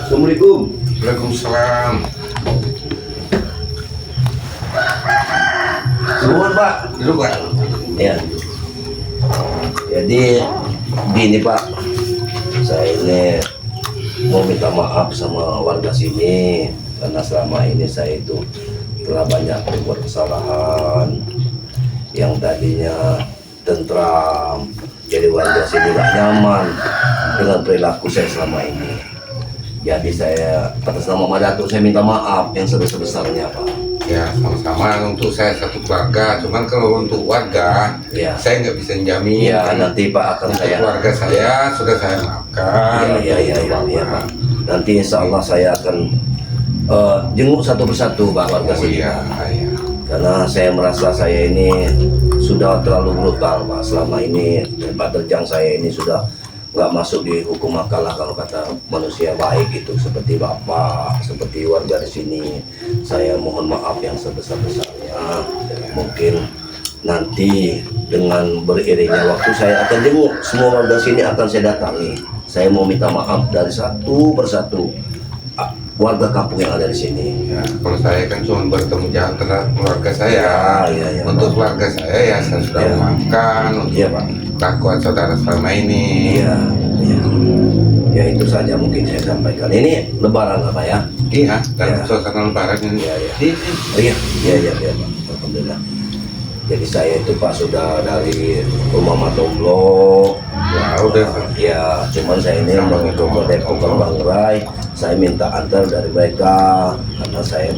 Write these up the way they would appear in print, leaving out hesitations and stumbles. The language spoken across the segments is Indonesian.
Assalamualaikum. Waalaikumsalam. Nuhun Pak. Duduk Pak. Ya. Jadi gini Pak, saya ini mau minta maaf sama warga sini karena selama ini saya itu telah banyak berbuat kesalahan yang tadinya tentram, jadi warga sini gak nyaman dengan perilaku saya selama ini. Jadi saya atas nama Madatuk saya minta maaf yang sebesar-besarnya Pak. Ya sama-sama untuk saya satu keluarga. Cuman kalau untuk warga, Ya. saya nggak bisa jamin. Ya nanti Pak akan Untuk saya. keluarga saya sudah saya maafkan. Ya, Pak. Nanti insya Allah saya akan jenguk satu persatu Pak warga Oh sini. iya, iya. Karena saya merasa saya ini sudah terlalu brutal Pak. Selama ini Pak Terjang saya ini sudah nggak masuk di hukum makalah kalau kata manusia baik itu seperti Bapak, seperti warga di sini. Saya mohon maaf yang sebesar-besarnya. Mungkin nanti dengan beriringnya waktu saya akan jenguk semua warga sini, akan saya datangi. Saya mau minta maaf dari satu persatu warga kampung yang ada di sini. Ya, kalau saya kan cuma bertemu jalan terhadap keluarga saya. Ya. Untuk keluarga saya ya saya sudah Ya. memaafkan untuk Iya, Pak. kelakuan saudara selama ini. Iya. Ya itu saja mungkin saya sampaikan. Ini Lebaran apa ya? Iya, dalam Ya. suasana lebaran ini. Iya. Ini. Iya Pak. Alhamdulillah. Jadi saya itu Pak sudah dari rumah Matomblo. Ya udah. Ya, cuman saya ini mau ke Depok ke Bangrai. Saya minta antar dari mereka karena saya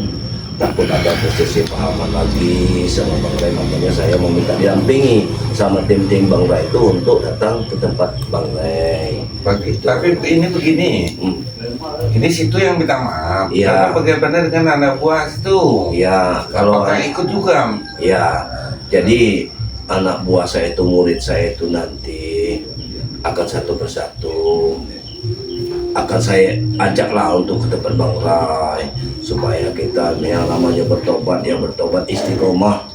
takut ada posisi pahaman lagi sama Bangrai, makanya saya mau minta didampingi sama tim-tim Bangrai itu untuk datang ke tempat Bangrai. Tapi ini begini. Hmm. Ini situ yang minta maaf. Iya. Karena bagaimana dengan anak buah itu? Ya, kalau Apakah ikut juga? ya, jadi anak buah saya itu, murid saya itu nanti akan satu persatu akan saya ajaklah untuk ke tempat Bangrai supaya kita yang namanya bertobat, yang bertobat istiqomah,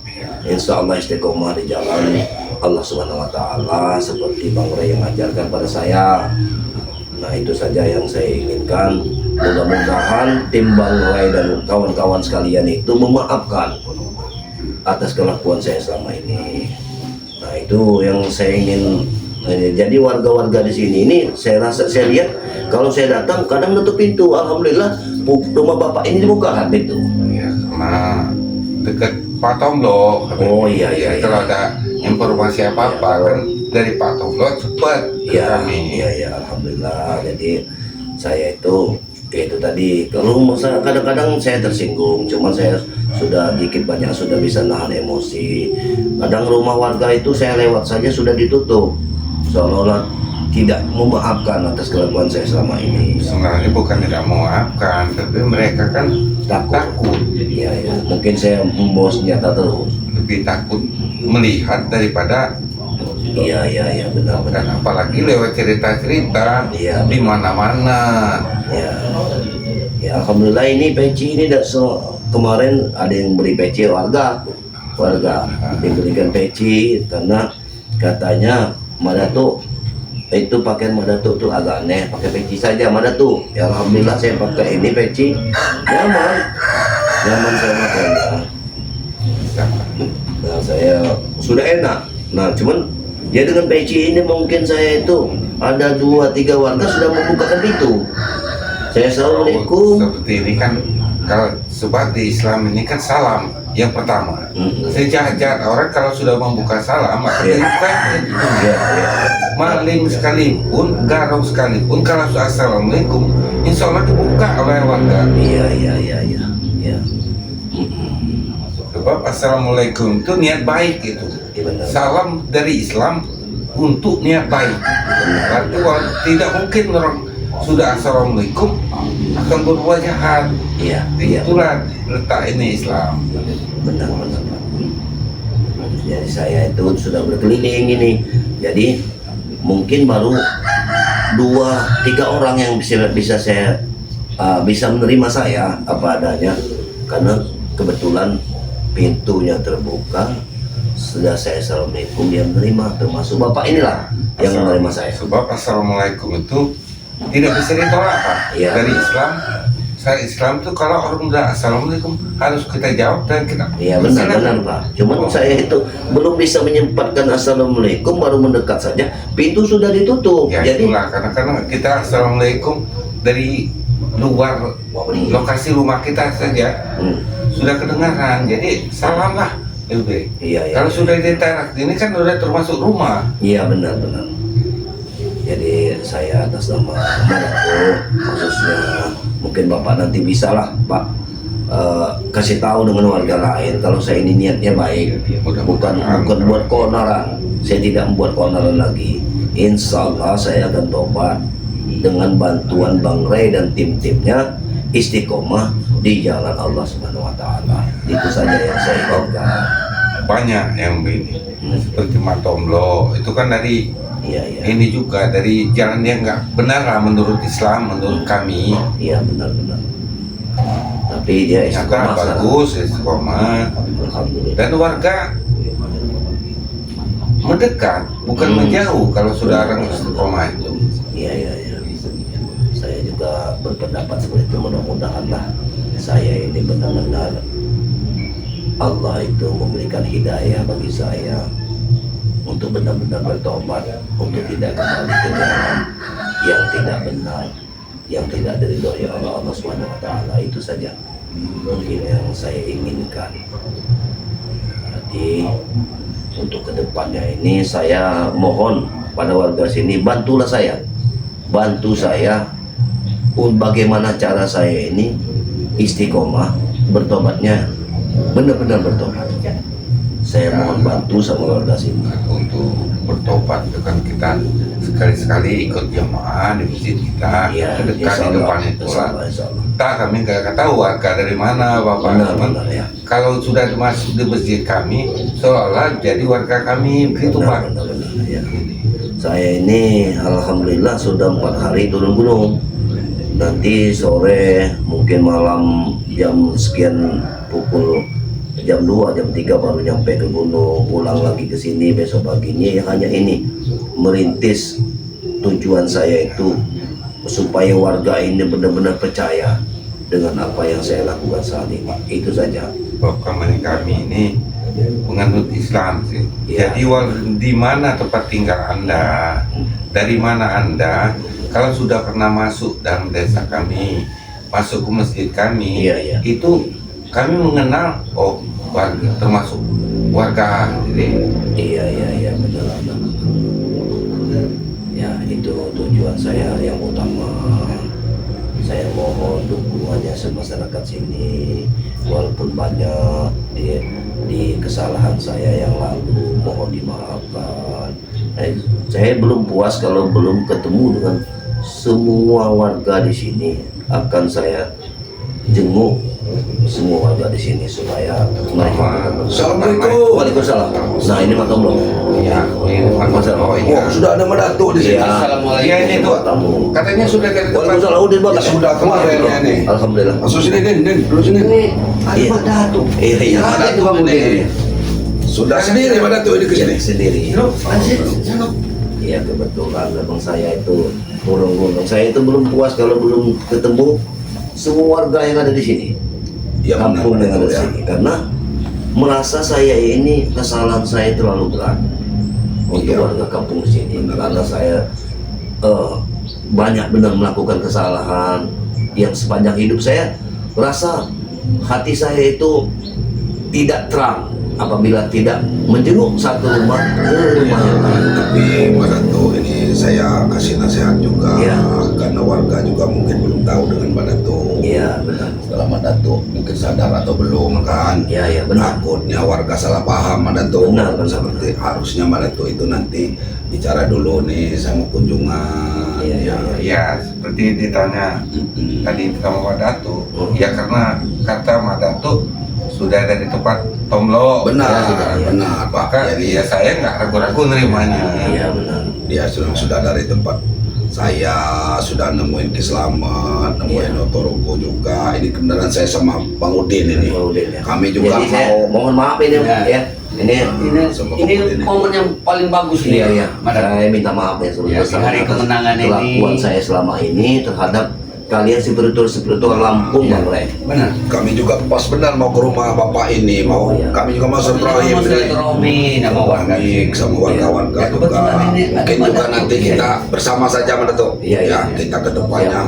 insya Allah istiqomah di jalan Allah Subhanahu Wa Taala seperti Bangrai yang ajarkan pada saya. Nah itu saja yang saya inginkan. Mudah-mudahan tim Bangrai dan kawan-kawan sekalian itu memaafkan atas kelakuan saya selama ini. Nah itu yang saya ingin. Jadi warga-warga di sini ini saya lihat kalau saya datang kadang nutup pintu. Alhamdulillah rumah bapak ini dibuka pintu. Ya, karena dekat Pak Tomblo. Oh iya. Kalau ada informasi apa-apa kan dari Pak Tomblo cepat ke Iya, kami. iya, alhamdulillah. Jadi saya itu tadi kalau masa kadang-kadang saya tersinggung, cuman saya sudah dikit banyak sudah bisa nahan emosi. Kadang rumah warga itu saya lewat saja sudah ditutup, seolah-olah tidak memaafkan atas kelakuan saya selama ini. Sebenarnya bukan tidak memaafkan, tapi mereka kan takut. Iya. Mungkin saya membawa senjata terus. Lebih takut melihat daripada. Iya, benar. Dan apalagi lewat cerita-cerita Iya. di mana-mana. Ya, alhamdulillah ini peci ini kemarin ada yang beli peci warga dibelikan peci karena katanya Madatuk itu pakaian Madatuk tuh agak aneh, pakai peci saja Madatuk. Ya alhamdulillah saya pakai ini peci nyaman saya makainya. Nah saya sudah enak. Nah cuman ya dengan peci ini mungkin saya itu ada 2-3 warga sudah membukakan pintu. Saya assalamualaikum. Seperti ini kan kalau sebab di Islam ini kan salam yang pertama. Sejajar orang kalau sudah membuka salam maka dibuka. Maling sekalipun, garong sekalipun kalau sudah assalamualaikum, insya Allah dibuka oleh warga. Iya. Sebab assalamualaikum itu niat baik itu. Benar. Salam dari Islam untuk niat baik. Berarti tidak mungkin orang sudah assalamualaikum akan berbuat jahat. Iya. Itulah letak ini Islam. Benar. Jadi saya itu sudah berkeliling ini. Jadi mungkin baru 2-3 orang yang bisa saya bisa menerima saya apa adanya karena kebetulan pintunya terbuka. Sudah saya assalamualaikum, dia menerima, termasuk bapak inilah yang menerima saya. Sebab assalamualaikum itu tidak bisa ditolak Pak. Iya. Dari Islam, saya Islam tuh kalau orang udah assalamualaikum harus kita jawab dan kita. Iya benar Pak. Cuman saya itu belum bisa menyempatkan assalamualaikum, baru mendekat saja pintu sudah ditutup. Ya Jadi itulah karena kita assalamualaikum dari luar lokasi rumah kita saja sudah kedengaran. Jadi salam lah. Lebih. Iya, Kalau sudah di teras ini kan sudah termasuk rumah. Iya benar. Jadi saya atas nama Manado khususnya, mungkin Bapak nanti bisa lah Pak kasih tahu dengan warga lain kalau saya ini niatnya baik, bukan buat keonaran. Saya tidak membuat keonaran lagi. Insya Allah saya akan tobat dengan bantuan Bang Ray dan tim-timnya, istiqomah di jalan Allah Subhanahu Wa Taala. Itu saja yang saya inginkan. Banyak yang begini seperti Matomlo itu kan dari Iya. ini juga dari jalan yang nggak benar lah menurut Islam, menurut kami. Iya benar. Tapi dia Yang istiqomah bagus, istiqomah, Alhamdulillah. dan warga mendekat bukan menjauh kalau sudah orang istiqomah itu. Iya. Saya juga berpendapat seperti itu. Mudah-mudahan lah saya ini benar-benar Allah itu memberikan hidayah bagi saya untuk benar-benar bertobat, untuk tidak kembali ke jalan yang tidak benar, yang tidak diridhoi Allah Subhanahu Wa Taala. Itu saja mungkin yang saya inginkan. Jadi untuk kedepannya ini saya mohon pada warga sini, bantu saya bagaimana cara saya ini istiqomah bertobatnya, benar-benar bertobat. Saya mohon bantu sama warga sini Untuk bertobat itu kan kita sekali-sekali ikut jamaah di masjid kita, ya. dekat di depan itu lah. Insya Allah. Kita kami nggak tahu warga dari mana Bapak. Benar ya. Kalau sudah masuk di masjid kami, seolah jadi warga kami begitu Pak. Benar, ya. Saya ini alhamdulillah sudah 4 hari turun gunung. Nanti sore mungkin malam jam sekian, pukul jam 2, jam 3 baru nyampe ke gunung, pulang lagi ke sini besok paginya. Ya hanya ini merintis, tujuan saya itu supaya warga ini benar-benar percaya dengan apa yang saya lakukan saat ini. Itu saja. Kami ini penganut Islam sih. Ya. Jadi di mana tempat tinggal Anda, dari mana Anda, kalau sudah pernah masuk dalam desa kami, masuk ke masjid kami, Iya. itu kami mengenal warga, termasuk warga. Jadi Iya benar. Ya itu tujuan saya yang utama. Saya mohon dukungannya masyarakat sini, walaupun banyak di kesalahan saya yang lalu, mohon dimaafkan. Saya belum puas kalau belum ketemu dengan semua warga di sini. Akan saya jenguk semua warga di sini supaya mereka. Assalamualaikum. Waalaikumsalam. Nah ini Mak Tomlo. ya, Oh, sudah ada Madatuk di sini. Iya. Ya ini tuh Tamu. katanya sudah dari depan. Waalaikumsalam. Udin Batak. Sudah kemarin ya nih. Alhamdulillah. Masuk sini, Din, duduk sini. Ada Madatuk. Iya. Ada tuh Bang Udin. Sudah sendiri Madatuk ini ke sini. Sendiri. Iya kebetulan memang saya itu turun gunung. Saya itu belum puas kalau belum ketemu semua warga yang ada di sini. Ya, Kampung benar, yang ada di ya. sini. Karena merasa saya ini kesalahan saya terlalu berat untuk Iya. warga kampung di sini. Karena saya banyak benar melakukan kesalahan yang sepanjang hidup saya rasa hati saya itu tidak terang apabila tidak menjenguk satu rumah ke rumah yang lain. Tapi Madatuk ini saya kasih nasihat juga, Iya. karena warga juga mungkin belum tahu dengan Madatuk. Iya benar. Setelah Madatuk mungkin sadar atau belum kan? Iya benar. Takutnya warga salah paham Madatuk. Benar. Seperti harusnya Madatuk itu nanti bicara dulu nih sama kunjungan. Iya. Ya, seperti ditanya tadi sama Pak Datuk. Ya karena kata Pak Datuk sudah dari tempat Tomlo. Benar, Ya, benar Pak. Maka Jadi ya saya nggak ragu-ragu nerimanya. Iya benar. dia sudah dari tempat saya, sudah nemuin Kislamet, nemuin Iya. Otoroko juga. Ini kebenaran saya sama Bang Udin ini. Bang Udin, ya. Kami juga Jadi saya mau mohon maaf ini Ya. ya. Ini momen yang paling bagus ini. Iya, iya. Mada. Saya minta maaf ya Ya, sebelumnya di hari kemenangan ini. kelakuan saya selama ini terhadap kalian spiritual Lampung, Iya. Bang Rey. Benar. Kami juga pas benar mau ke rumah bapak ini, mau Oh, iya. kami juga mau silaturahim Silaturahmi sama warga kami sama warga-warga Ya, juga. kebetulan ini ada Mungkin juga Mada. nanti kita bersama saja Madatuk. Iya, iya. Kita ke depannya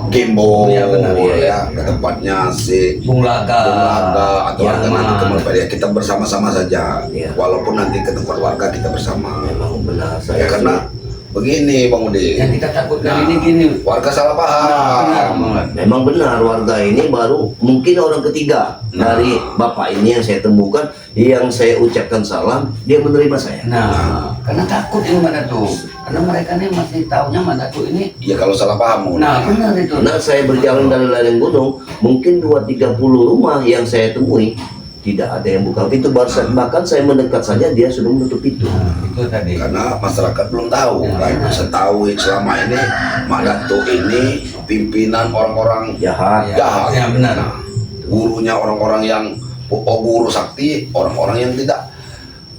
Kimbo, Iya, benar, iya, ya, ke tempatnya si Bung Laga. Laga atau Ya, warga mana. nanti kembali ya kita bersama-sama saja. Iya. Walaupun nanti ke tempat warga kita bersama. Memang benar Ya saya. karena begini Bang Udin. Yang kita takutkan ini gini. Warga salah Benar, paham. Bang. Memang benar warga ini baru mungkin orang ketiga dari bapak ini yang saya temukan, yang saya ucapkan salam, dia menerima saya. Nah, karena takut ini Madatu. Karena mereka ini masih tahunya Madatu ini. Ya kalau salah paham. Nah, benar itu. Karena saya berjalan dari lereng gunung, mungkin 230 rumah yang saya temui tidak ada yang buka pintu, bahkan saya mendekat saja dia sudah menutup pintu. Nah, itu tadi. Karena masyarakat belum tahu kan. Setahu selama ini Mak Datuk ini pimpinan orang-orang Jahat. jahat. Ya, benar. Gurunya orang-orang yang guru sakti, orang-orang yang tidak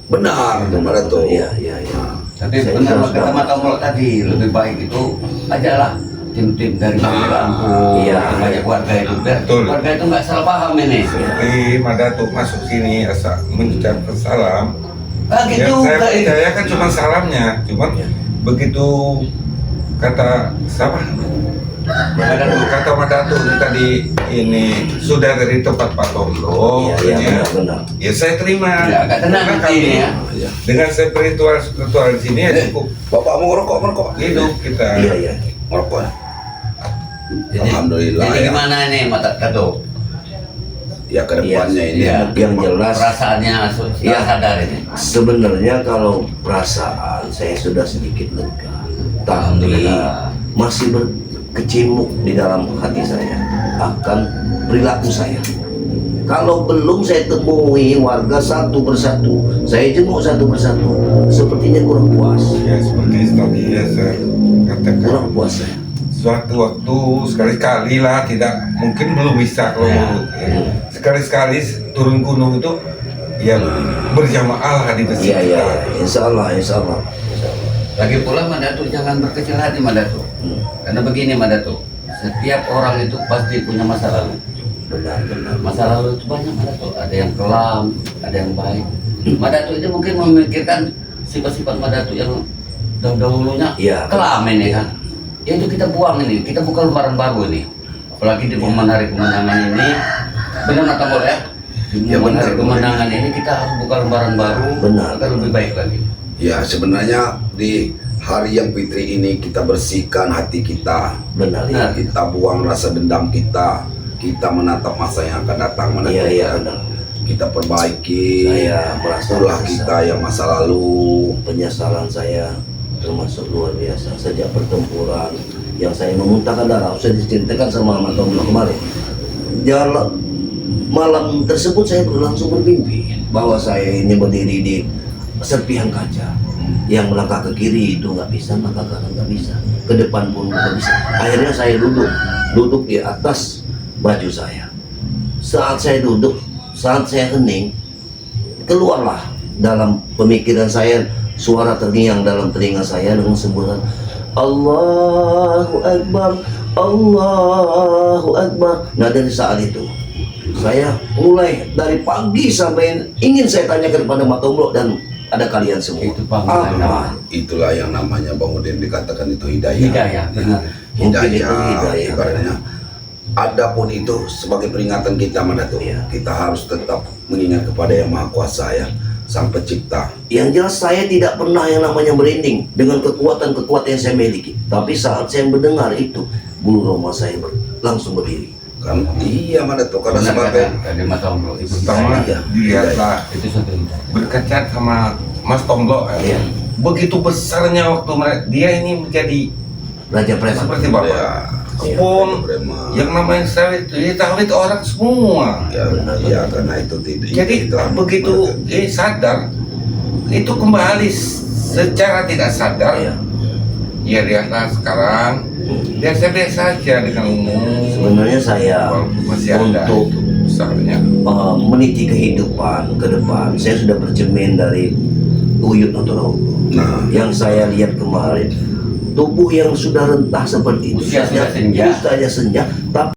benar Mak Datuk. Iya, iya, iya. Tapi Saya benar sudah- kata Mata Mulak tadi, lebih baik itu ajalah tim-tim dari Lampung, iya. banyak warga itu, biar Betul. warga itu nggak salah paham ini. Seperti Madatuk masuk sini asal mengucapkan salam. Kaget Ya, saya juga ini. percaya kan cuma salamnya, cuman begitu kata siapa? Kata Madatuk ini tadi ini sudah dari tempat Pak Tomlo, Iya, iya, katanya. benar. Ya saya terima. Ya, agak tenang Karena hati ini ya. Iya. Dengan spiritual di sini ya cukup Bapak mau merokok? hidup kita. Iya, iya. Merokok ya? Jadi- Alhamdulillah Jadi ya. gimana ini Mata Kado? Ya ke depannya ini Ya, yang jelas perasaannya sudah Ya. sadar ini. sebenarnya kalau perasaan saya sudah sedikit lega, tapi Alhamdulillah. masih berkecamuk di dalam hati saya akan perilaku saya. Kalau belum saya temui warga satu persatu, saya jenguk satu persatu, sepertinya kurang puas. Ya seperti tadi ya saya katakan. Kurang puas saya. Suatu waktu sekali-kali lah, tidak mungkin belum bisa kalau Ya. menurut, ya. Sekali-sekali turun gunung itu ya berjamaah lah di masjid. Iya, iya, kita. insya Allah, insya Allah. Lagi pula Madatu jangan berkecil hati Madatu. Karena begini Madatu, setiap orang itu pasti punya masa lalu. Benar, benar. Masa lalu itu banyak Madatu, ada yang kelam, ada yang baik. Madatu itu mungkin memikirkan sifat-sifat Madatu yang dahulunya Iya. kelam ini kan. Ya itu kita buang ini, kita buka lembaran baru ini. Apalagi di momen hari kemenangan ini, benar Mata Mulak ya? Di Ya, momen benar, hari kemenangan ini kita harus buka lembaran baru Benar. agar lebih baik lagi. Ya sebenarnya di hari yang fitri ini kita bersihkan hati kita, Benar, Benar. iya. kita buang rasa dendam kita menatap masa yang akan datang Iya, Datuk, iya, ya. benar. Kita perbaiki Saya merasa ulah menyesal. kita yang masa lalu. Penyesalan saya termasuk luar biasa sejak pertempuran yang saya memuntahkan darah. Saya diceritakan sama Mas Tomlo kemarin. Jalan malam tersebut saya langsung bermimpi bahwa saya ini berdiri di serpihan kaca. Yang melangkah ke kiri itu nggak bisa, maka kanan nggak bisa, ke depan pun nggak bisa. Akhirnya saya duduk di atas baju saya. Saat saya duduk, saat saya hening, keluarlah dalam pemikiran saya suara terngiang dalam telinga saya dengan sebutan Allahu Akbar, Allahu Akbar. Nah dari saat itu saya mulai dari pagi sampai ingin saya tanyakan kepada Mak Tomlo dan ada kalian semua. Itu panggilan Apa? Itulah yang namanya Bang Udin dikatakan itu hidayah. Hidayah, benar. Mungkin itu hidayah. Ibaratnya. Adapun itu sebagai peringatan kita Datuk. Iya. Kita harus tetap mengingat kepada Yang Maha Kuasa ya, Sang Pencipta. Yang jelas saya tidak pernah yang namanya merinding dengan kekuatan-kekuatan yang saya miliki. Tapi saat saya mendengar itu, bulu roma saya langsung berdiri. Kan iya Datuk karena Benar sebagai kata dari Mas Tomlo itu Pertama Iya. dilihatlah itu suatu hidayah. berkaca sama Mas Tomlo. Iya. Begitu besarnya waktu dia ini menjadi Raja Preman. seperti bapak. ya, Pun Preman. yang namanya sawit itu ya sawit orang semua. ya, Benar, ya benar. karena itu tidak. Jadi itulah begitu sadar itu kembali secara tidak sadar. Iya. Ya lihatlah sekarang biasa-biasa aja dengan umum. Sebenarnya saya Walaupun masih ada untuk itu. besarnya. meniti kehidupan ke depan. Saya sudah bercermin dari Uyut Nugroho. Nah, Yang saya lihat kemarin, tubuh yang sudah rentah seperti itu, Usia sudah senja. usianya senja, tapi